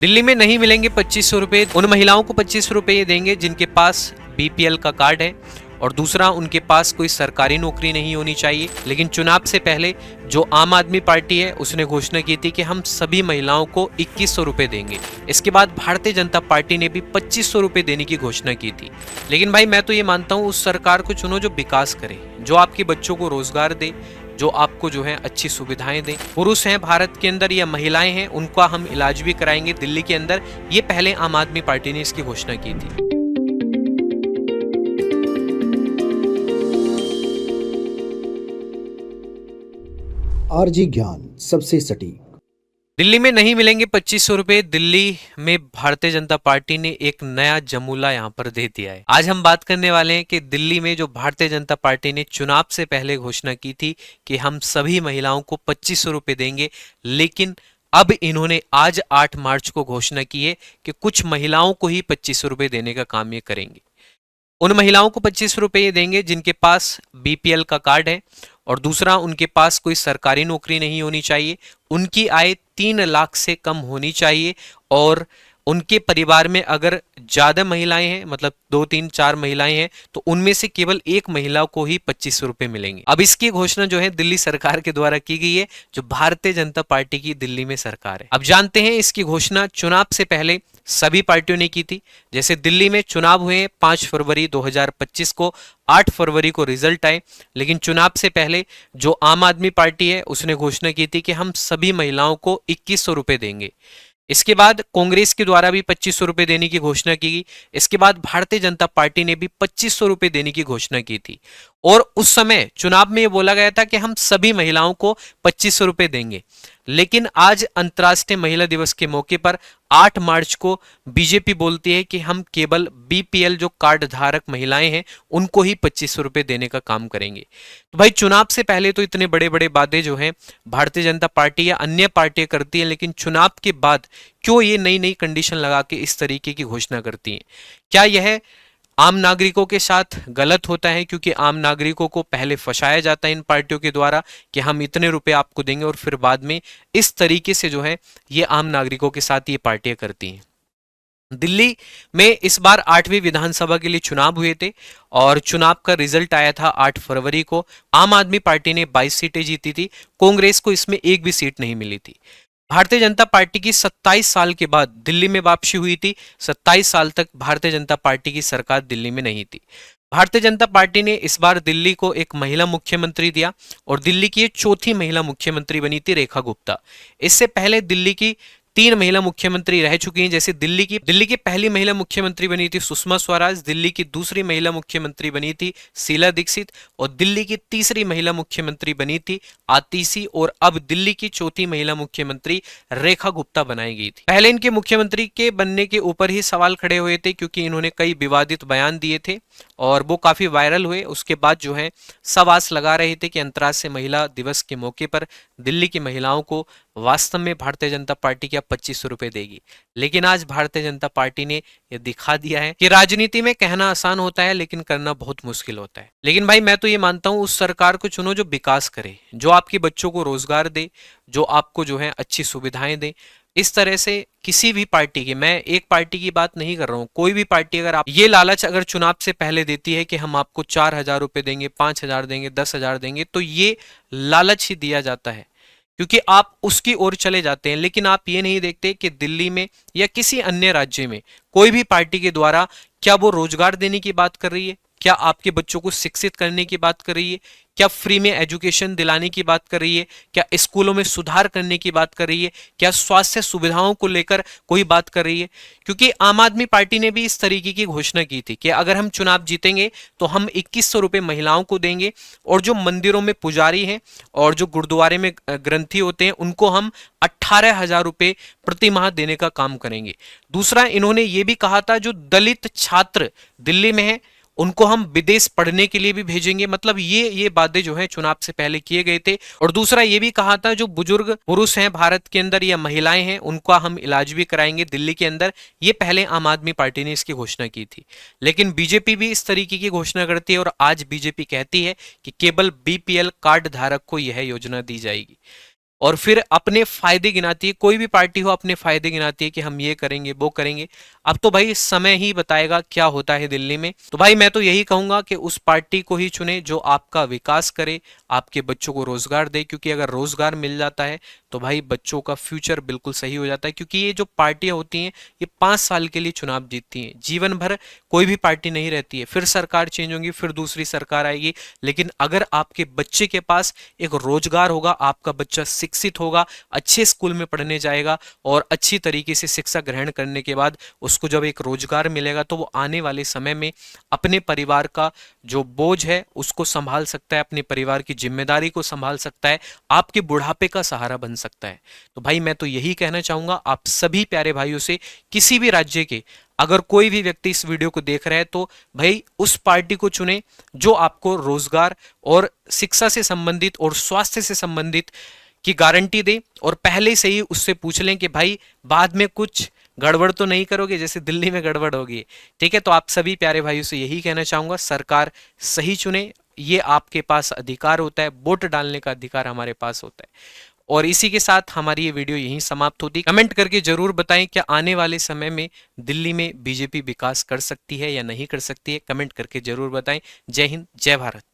दिल्ली में नहीं मिलेंगे 2500 रुपए। उन महिलाओं को 2500 रुपए ये देंगे जिनके पास बीपीएल का कार्ड है, और दूसरा उनके पास कोई सरकारी नौकरी नहीं होनी चाहिए। लेकिन चुनाव से पहले जो आम आदमी पार्टी है उसने घोषणा की थी कि हम सभी महिलाओं को 2100 रुपए देंगे। इसके बाद भारतीय जनता पार्टी ने भी 2500 रुपए देने की घोषणा की थी। लेकिन भाई मैं तो ये मानता हूँ उस सरकार को चुनो जो विकास करे, जो आपके बच्चों को रोजगार दे, जो आपको जो है अच्छी सुविधाएं दें। पुरुष हैं भारत के अंदर या महिलाएं हैं, उनका हम इलाज भी कराएंगे दिल्ली के अंदर। ये पहले आम आदमी पार्टी ने इसकी घोषणा की थी। आरजी ज्ञान सबसे सटीक। दिल्ली में नहीं मिलेंगे 2500 रुपए। दिल्ली में भारतीय जनता पार्टी ने एक नया जमूला यहां पर दे दिया है। आज हम बात करने वाले हैं कि दिल्ली में जो भारतीय जनता पार्टी ने चुनाव से पहले घोषणा की थी कि हम सभी महिलाओं को 2500 रुपए देंगे, लेकिन अब इन्होंने आज 8 मार्च को घोषणा की है कि कुछ महिलाओं को ही 2500 रुपए देने का काम ये करेंगे। उन महिलाओं को 2500 रुपए ये देंगे जिनके पास बीपीएल का कार्ड है, और दूसरा उनके पास कोई सरकारी नौकरी नहीं होनी चाहिए, उनकी आय 3 लाख से कम होनी चाहिए, और उनके परिवार में अगर ज्यादा महिलाएं हैं, मतलब 2 3 4 महिलाएं हैं, तो उनमें से केवल एक महिला को ही 2500 रुपए मिलेंगे। अब इसकी घोषणा जो है दिल्ली सरकार के द्वारा की गई है, जो भारतीय जनता पार्टी की दिल्ली में सरकार है। अब जानते हैं इसकी घोषणा चुनाव से पहले सभी पार्टियों ने की थी। जैसे दिल्ली में चुनाव हुए 5 फरवरी 2025 को, 8 फरवरी को रिजल्ट आए, लेकिन चुनाव से पहले जो आम आदमी पार्टी है उसने घोषणा की थी कि हम सभी महिलाओं को 2100 रुपए देंगे। इसके बाद कांग्रेस के द्वारा भी 2500 रुपए देने की घोषणा की गई। इसके बाद भारतीय जनता पार्टी ने भी 2500 रुपए देने की घोषणा की थी, और उस समय चुनाव में यह बोला गया था कि हम सभी महिलाओं को 2500 रुपए देंगे। लेकिन आज अंतर्राष्ट्रीय महिला दिवस के मौके पर 8 मार्च को बीजेपी बोलती है कि हम केवल बीपीएल जो कार्ड धारक महिलाएं हैं उनको ही 2500 रुपए देने का काम करेंगे। तो भाई चुनाव से पहले तो इतने बड़े बड़े वादे जो हैं भारतीय जनता पार्टी या अन्य पार्टियां करती हैं, लेकिन चुनाव के बाद क्यों ये नई नई कंडीशन लगा के इस तरीके की घोषणा करती हैं? क्या यह आम नागरिकों के साथ गलत होता है? क्योंकि आम नागरिकों को पहले फंसाया जाता है इन पार्टियों के द्वारा कि हम इतने रुपए आपको देंगे, और फिर बाद में इस तरीके से जो है ये आम नागरिकों के साथ ये पार्टियां करती हैं। दिल्ली में इस बार 8वीं विधानसभा के लिए चुनाव हुए थे, और चुनाव का रिजल्ट आया था 8 फरवरी को। आम आदमी पार्टी ने 22 सीटें जीती थी, कांग्रेस को इसमें एक भी सीट नहीं मिली थी। भारतीय जनता पार्टी की 27 साल के बाद दिल्ली में वापसी हुई थी। 27 साल तक भारतीय जनता पार्टी की सरकार दिल्ली में नहीं थी। भारतीय जनता पार्टी ने इस बार दिल्ली को एक महिला मुख्यमंत्री दिया, और दिल्ली की ये चौथी महिला मुख्यमंत्री बनी थी, रेखा गुप्ता। इससे पहले दिल्ली की 3 महिला मुख्यमंत्री रह चुकी हैं। जैसे दिल्ली की पहली महिला मुख्यमंत्री बनी थी सुषमा स्वराज, दिल्ली की दूसरी महिला मुख्यमंत्री बनी थी शीला दीक्षित, और दिल्ली की तीसरी महिला मुख्यमंत्री बनी थी आतिशी, और अब दिल्ली की चौथी महिला मुख्यमंत्री रेखा गुप्ता बनाई गई थी। पहले इनके मुख्यमंत्री के बनने के ऊपर ही सवाल खड़े हुए थे, क्योंकि इन्होंने कई विवादित बयान दिए थे और वो काफी वायरल हुए। उसके बाद जो है सब आस लगा रहे थे कि अंतर्राष्ट्रीय महिला दिवस के मौके पर दिल्ली की महिलाओं को वास्तव में भारतीय जनता पार्टी क्या 2500 रुपए देगी। लेकिन आज भारतीय जनता पार्टी ने यह दिखा दिया है कि राजनीति में कहना आसान होता है लेकिन करना बहुत मुश्किल होता है। लेकिन भाई मैं तो ये मानता हूं उस सरकार को चुनो जो विकास करे, जो आपके बच्चों को रोजगार दे, जो आपको जो है अच्छी सुविधाएं दे। इस तरह से किसी भी पार्टी की, मैं एक पार्टी की बात नहीं कर रहा हूं, कोई भी पार्टी अगर आप ये लालच अगर चुनाव से पहले देती है कि हम आपको 4000 रुपए देंगे, 5000 देंगे, 10,000 देंगे, तो ये लालच ही दिया जाता है, क्योंकि आप उसकी ओर चले जाते हैं। लेकिन आप ये नहीं देखते कि दिल्ली में या किसी अन्य राज्य में कोई भी पार्टी के द्वारा क्या वो रोजगार देने की बात कर रही है, क्या आपके बच्चों को शिक्षित करने की बात कर रही है, क्या फ्री में एजुकेशन दिलाने की बात कर रही है, क्या स्कूलों में सुधार करने की बात कर रही है, क्या स्वास्थ्य सुविधाओं को लेकर कोई बात कर रही है? क्योंकि आम आदमी पार्टी ने भी इस तरीके की घोषणा की थी कि अगर हम चुनाव जीतेंगे तो हम 2100 रुपए महिलाओं को देंगे, और जो मंदिरों में पुजारी हैं और जो गुरुद्वारे में ग्रंथी होते हैं उनको हम 18,000 रुपए प्रति माह देने का काम करेंगे। दूसरा, इन्होंने ये भी कहा था जो दलित छात्र दिल्ली में हैं उनको हम विदेश पढ़ने के लिए भी भेजेंगे। मतलब ये वादे जो है चुनाव से पहले किए गए थे। और दूसरा ये भी कहा था जो बुजुर्ग पुरुष हैं भारत के अंदर या महिलाएं हैं उनका हम इलाज भी कराएंगे दिल्ली के अंदर। ये पहले आम आदमी पार्टी ने इसकी घोषणा की थी, लेकिन बीजेपी भी इस तरीके की घोषणा करती है, और आज बीजेपी कहती है कि केवल बीपीएल कार्ड धारक को यह योजना दी जाएगी। और फिर अपने फायदे गिनाती है। कोई भी पार्टी हो अपने फायदे गिनाती है कि हम ये करेंगे वो करेंगे। अब तो भाई समय ही बताएगा क्या होता है दिल्ली में। तो भाई मैं तो यही कहूंगा कि उस पार्टी को ही चुने जो आपका विकास करे, आपके बच्चों को रोजगार दे, क्योंकि अगर रोजगार मिल जाता है तो भाई बच्चों का फ्यूचर बिल्कुल सही हो जाता है। क्योंकि ये जो पार्टियां होती हैं ये 5 साल के लिए चुनाव जीतती हैं, जीवन भर कोई भी पार्टी नहीं रहती है, फिर सरकार चेंज होगी, फिर दूसरी सरकार आएगी। लेकिन अगर आपके बच्चे के पास एक रोजगार होगा, आपका बच्चा शिक्षित होगा, अच्छे स्कूल में पढ़ने जाएगा और अच्छी तरीके से शिक्षा ग्रहण करने के बाद उसको जब एक रोजगार मिलेगा तो वो आने वाले समय में अपने परिवार का जो बोझ है उसको संभाल सकता है, अपने परिवार की जिम्मेदारी को संभाल सकता है, आपके बुढ़ापे का सहारा बन सकता है। तो भाई मैं तो यही कहना चाहूंगा आप सभी प्यारे भाइयों से, किसी भी राज्य के अगर कोई भी व्यक्ति इस वीडियो को देख रहा है तो भाई उस पार्टी को चुने जो आपको रोजगार और शिक्षा से संबंधित और स्वास्थ्य से संबंधित की गारंटी दे, और पहले से ही उससे पूछ लें कि भाई बाद में कुछ गड़बड़ तो नहीं करोगे जैसे दिल्ली में गड़बड़ होगी। ठीक है, तो आप सभी प्यारे भाइयों से यही कहना चाहूंगा, सरकार सही चुने, ये आपके पास अधिकार होता है, वोट डालने का अधिकार हमारे पास होता है। और इसी के साथ हमारी ये वीडियो यहीं समाप्त होती। कमेंट करके जरूर बताएं क्या आने वाले समय में दिल्ली में बीजेपी विकास कर सकती है या नहीं कर सकती है, कमेंट करके जरूर बताएं। जय हिंद, जय भारत।